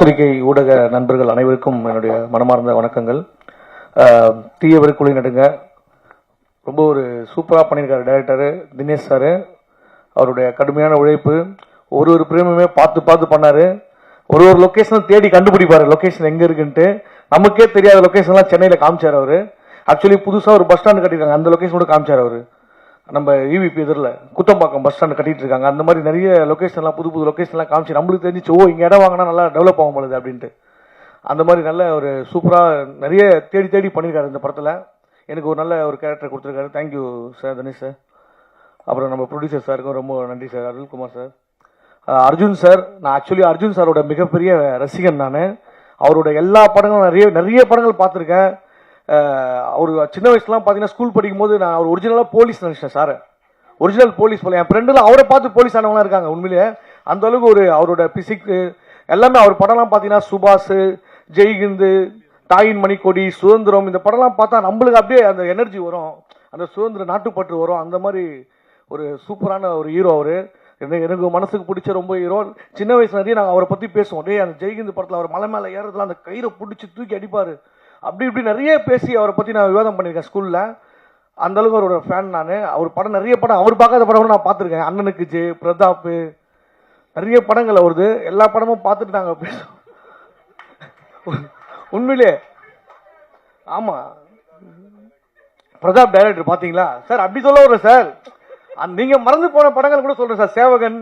பத்திரிகை ஊடக நண்பர்கள் அனைவருக்கும் என்னுடைய மனமார்ந்த வணக்கங்கள். தீயவருக்குள்ளே நடுங்க ரொம்ப ஒரு சூப்பராக பண்ணியிருக்காரு டைரக்டரு தினேஷ் சார். அவருடைய கடுமையான உழைப்பு, ஒரு பிரேமுமே பார்த்து பார்த்து பண்ணார். ஒரு லொக்கேஷனும் தேடி கண்டுபிடிப்பார், லொக்கேஷன் எங்கே இருக்குன்ட்டு. நமக்கே தெரியாத லொக்கேஷன்லாம் சென்னையில் காமிச்சார் அவர். ஆக்சுவலி புதுசாக ஒரு பஸ் ஸ்டாண்டு கட்டியிருக்காங்க, அந்த லொக்கேஷன் கூட காமிச்சார் அவர். நம்ம ஈவிபி எதிரில் குத்தம்பாக்கம் பஸ் ஸ்டாண்டு கட்டிட்டு இருக்காங்க. அந்த மாதிரி நிறைய லொக்கேஷன்லாம் புது லொக்கேஷன்லாம் காமிச்சு நம்மளுக்கு தெரிஞ்சு இங்கே இடம் வாங்கினா நல்லா டெவலப் ஆகும் போகுது அப்படின்ட்டு. அந்த மாதிரி நல்ல ஒரு சூப்பராக நிறைய தேடி பண்ணியிருக்காரு இந்த படத்தில். எனக்கு ஒரு நல்ல ஒரு கேரக்டர் கொடுத்துருக்காரு. Thank you sir Dinesh sir. அப்புறம் நம்ம ப்ரொடியூசர் சாருக்கும் ரொம்ப நன்றி sir. Arulkumar sir, Arjun sir. நான் ஆக்சுவலி அர்ஜுன் சாரோட மிகப்பெரிய ரசிகன். நான் அவரோட எல்லா படங்களும் நிறைய படங்கள் பார்த்துருக்கேன். அவர் சின்ன வயசுலாம் பார்த்தீங்கன்னா ஸ்கூல் படிக்கும் போது நான் அவர் ஒரிஜினலாக போலீஸ் நினைச்சேன் சார். ஒரிஜினல் போலீஸ் போல என் ஃப்ரெண்டுலாம் அவரை பார்த்து போலீஸ் ஆனவங்களாம் இருக்காங்க. உண்மையிலேயே அந்த அளவுக்கு ஒரு அவரோட பிசிக்கு எல்லாமே. அவர் படம்லாம் பார்த்தீங்கன்னா சுபாஷ், ஜெய்ஹிந்து, தாயின் மணிக்கொடி, சுதந்திரம், இந்த படம்லாம் பார்த்தா நம்மளுக்கு அப்படியே அந்த எனர்ஜி வரும், அந்த சுதந்திர நாட்டுப்பற்று வரும். அந்த மாதிரி ஒரு சூப்பரான ஒரு ஹீரோ அவர். எனக்கு மனசுக்கு பிடிச்ச ரொம்ப ஹீரோ. சின்ன வயசுல நிறைய நாங்கள் அவரை பற்றி பேசுவோம். டே அந்த ஜெய்ஹிந்து படத்தில் அவர் மலை மேலே ஏறதுல அந்த கயிறை பிடிச்சி தூக்கி அடிப்பார், அப்படி இப்படி நிறைய பேசி அவரை பற்றி நான் விவாதம் பண்ணியிருக்கேன் ஸ்கூலில். அந்த அளவுக்கு அவரோட ஃபேன் நான். அவர் படம் நிறைய படம் அவர் பார்க்காத படம் கூட நான் பார்த்துருக்கேன். அண்ணனுக்கு ஜே, பிரதாப், நிறைய படங்கள் அவருது. எல்லா படமும் பார்த்துட்டு நாங்கள் பேசுவோம். உண்மையிலே ஆமாம். பிரதாப் டைரக்டர் பார்த்தீங்களா சார்? அப்படி சொல்ல வரல சார், நீங்கள் மறந்து போன படங்கள் கூட சொல்கிறேன் சார். சேவகன்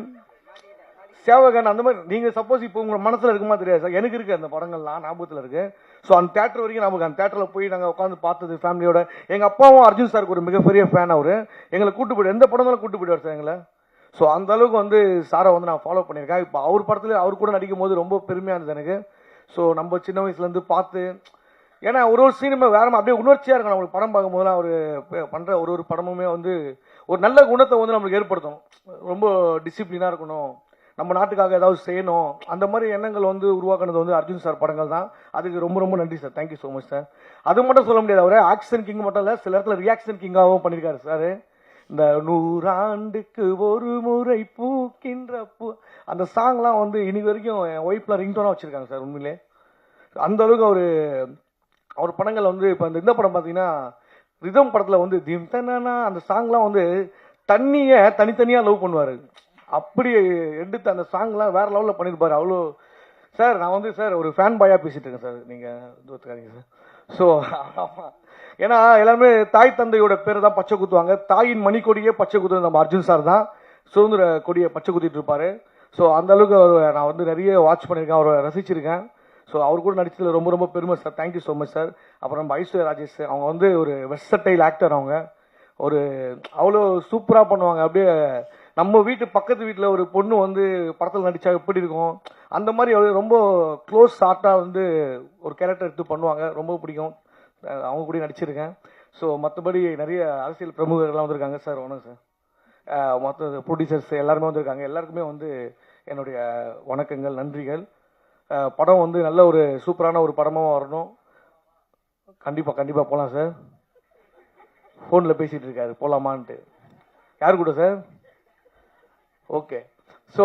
அந்த மாதிரி நீங்கள் சப்போஸ் இப்போ உங்கள் மனசில் இருக்குமா தெரியாது சார், எனக்கு இருக்குது அந்த படங்கள்லாம் ஞாபகத்தில் இருக்குது. ஸோ அந்த தேட்டர் வரைக்கும் நமக்கு அந்த தேட்டரில் போய் நாங்கள் உட்காந்து பார்த்தது ஃபேமிலியோட. எங்கள் அப்பாவும் அர்ஜுன் சாருக்கு ஒரு மிகப்பெரிய ஃபேன். அவர் எங்களை கூட்டு போய்ட்டு எந்த படங்களும் கூட்டு போய்டுவார் சார் எங்களை. ஸோ அந்த அளவுக்கு வந்து சாரை வந்து நான் ஃபாலோ பண்ணியிருக்கேன். இப்போ அவர் படத்தில் அவர் கூட நடிக்கும் போது ரொம்ப பெருமையாக இருந்தது எனக்கு. ஸோ நம்ம சின்ன வயசுலேருந்து பார்த்து, ஏன்னா ஒரு சீனுமே வேற அப்படியே உணர்ச்சியாக இருக்கும் நம்மளுக்கு. படம் பார்க்கும்போதுலாம் அவர் பண்ணுற ஒரு படமுமே வந்து ஒரு நல்ல குணத்தை வந்து நம்மளுக்கு ஏற்படுத்தணும். ரொம்ப டிசிப்ளினாக இருக்கணும், நம்ம நாட்டுக்காக ஏதாவது செய்யணும், அந்த மாதிரி எண்ணங்கள் வந்து உருவாக்குனது வந்து அர்ஜுன் சார் படங்கள் தான். அதுக்கு ரொம்ப ரொம்ப நன்றி sir. Thank you so much sir. அது மட்டும் சொல்ல முடியாது, அவர் ஆக்ஷன் கிங் மட்டும் இல்லை, சில இடத்துல ரியாக்ஷன் கிங்காகவும் பண்ணியிருக்காரு சார். இந்த 100 ஆண்டுக்கு ஒரு முறை பூக்கின்ற பூ, அந்த சாங்லாம் வந்து இன்னைக்கு வரைக்கும் என் ஒய்ஃப்ல ரிங்டோனாக வச்சிருக்காங்க சார். உண்மையிலே அந்த அளவுக்கு அவர் படங்கள் வந்து இப்போ இந்த படம் பார்த்தீங்கன்னா ரிதம் படத்தில் வந்து திம் தனா அந்த சாங்லாம் வந்து தண்ணியை தனித்தனியாக லவ் பண்ணுவார். அப்படி எடுத்து அந்த சாங்லாம் வேற லெவலில் பண்ணியிருப்பாரு. அவ்வளோ சார். நான் வந்து சார் ஒரு ஃபேன் பாயாக பேசிட்டு இருக்கேன் சார், நீங்கள் தூத்துக்காரீங்க சார். ஸோ ஆமாம், ஏன்னா எல்லாருமே தாய் தந்தையோட பேரை தான் பச்சை குத்துவாங்க. தாயின் மணிக்கொடியே பச்சை குத்துறது நம்ம அர்ஜுன் சார் தான். சுதந்திர கொடியை பச்சை குத்திட்டு இருப்பாரு. ஸோ அந்த அளவுக்கு அவர் நான் வந்து நிறைய வாட்ச் பண்ணியிருக்கேன், அவரை ரசிச்சிருக்கேன். ஸோ அவர் கூட நடிச்சதில் ரொம்ப ரொம்ப பெருமை sir. Thank you so much sir. அப்புறம் நம்ம ஐஸ்வர்யா ராஜேஷ், அவங்க வந்து ஒரு வெர்சடைல் ஆக்டர். அவங்க ஒரு அவ்வளோ சூப்பராக பண்ணுவாங்க. அப்படியே நம்ம வீட்டு பக்கத்து வீட்டில் ஒரு பொண்ணு வந்து படத்தில் நடித்தா எப்படி இருக்கும், அந்த மாதிரி அவர் ரொம்ப க்ளோஸ் ஷார்ட்டாக வந்து ஒரு கேரக்டர் எடுத்து பண்ணுவாங்க. ரொம்ப பிடிக்கும், அவங்க கூட நடிச்சிருக்கேன். ஸோ மற்றபடி நிறைய அரசியல் பிரமுகர்கள்லாம் வந்திருக்காங்க சார். வணக்கம் சார். மற்ற ப்ரொடியூசர்ஸ் எல்லாருமே வந்திருக்காங்க. எல்லாருக்குமே வந்து என்னுடைய வணக்கங்கள், நன்றிகள். படம் வந்து நல்ல ஒரு சூப்பரான ஒரு படமாக வரணும். கண்டிப்பாக போகலாம் சார். ஃபோனில் பேசிகிட்டு இருக்காரு போகலாமான்ட்டு. யார் கூட சார்? ஓகே. ஸோ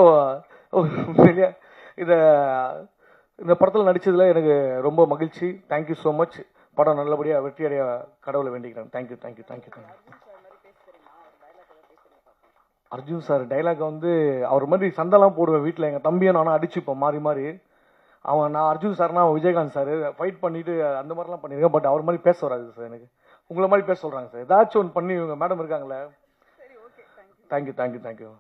இந்த படத்தில் நடித்ததில் எனக்கு ரொம்ப மகிழ்ச்சி. Thank you so much. படம் நல்லபடியாக வெற்றி அடைய கடவுளை வேண்டிக்கிறேன். தேங்க்யூ. அர்ஜுன் சார் டைலாக் வந்து அவர் மாதிரி சண்டைலாம் போடுவேன் வீட்டில். எங்கள் தம்பியை நானும் அடிச்சுப்போம் மாறி. நான் அர்ஜுன் சார்னா விஜயகாந்த் சார் ஃபைட் பண்ணிட்டு அந்த மாதிரிலாம் பண்ணியிருக்கேன். பட் அவர் மாதிரி பேச வராது சார் எனக்கு. உங்களை மாதிரி பேச சொல்கிறாங்க சார். ஏதாச்சும் ஒன்று பண்ணி இவங்க மேடம் இருக்காங்களே. தேங்க்யூ.